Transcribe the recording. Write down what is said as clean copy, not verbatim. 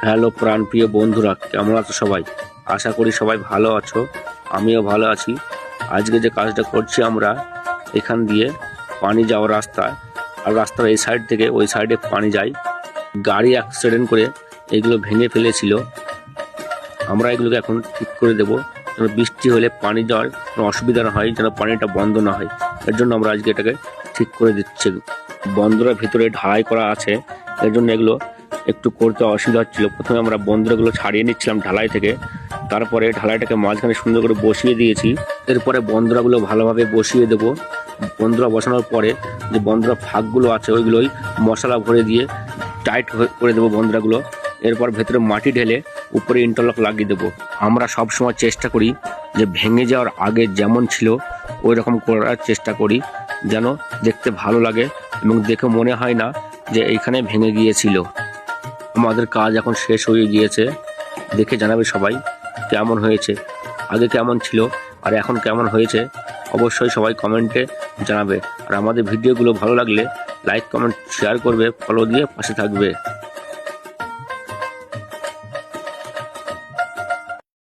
Hello প্রাণপ্রিয় বন্ধুরা, কেমন আছো সবাই? আশা করি সবাই ভালো আছো। আমিও ভালো আছি। আজকে যে কাজটা করছি আমরা, এখান দিয়ে পানি যাওয়ার রাস্তা, আর রাস্তার এই সাইড থেকে ওই সাইডে পানি যায়। গাড়ি অ্যাক্সিডেন্ট করে এগুলো ভেঙে ফেলেছিল। আমরা এগুলোকে এখন ঠিক করে দেবো, যেন বৃষ্টি হলে পানি যাওয়ার কোনো অসুবিধা না হয়, যেন পানিটা বন্ধ না হয়। এর জন্য আমরা আজকে এটাকে ঠিক করে দিচ্ছি। বন্দরের ভিতরে ঢালাই করা আছে, এর জন্য এগুলো একটু করতে অসুবিধা হচ্ছিল। প্রথমে আমরা বন্দরগুলো ছাড়িয়ে নিচ্ছিলাম ঢালাই থেকে, তারপরে ঢালাইটাকে মাঝখানে সুন্দর করে বসিয়ে দিয়েছি। এরপরে বন্দরাগুলো ভালোভাবে বসিয়ে দেবো। বন্দরা বসানোর পরে যে বন্দরা ফাঁকগুলো আছে ওইগুলোই মশলা ভরে দিয়ে টাইট করে দেবো বন্দরাগুলো। এরপর ভেতরে মাটি ঢেলে উপরে ইন্টারলক লাগিয়ে দেবো। আমরা সব সময় চেষ্টা করি যে ভেঙে যাওয়ার আগে যেমন ছিল ওই রকম করার চেষ্টা করি, যেন দেখতে ভালো লাগে এবং দেখে মনে হয় না যে এইখানে ভেঙে গিয়েছিল। আমাদের কাজ এখন শেষ হয়ে গিয়েছে। দেখে জানাবে সবাই কেমন হয়েছে, আগে কেমন ছিল আর এখন কেমন হয়েছে। অবশ্যই সবাই কমেন্টে জানাবে। আর আমাদের ভিডিওগুলো ভালো লাগলে লাইক, কমেন্ট, শেয়ার করবে, ফলো দিয়ে পাশে থাকবে।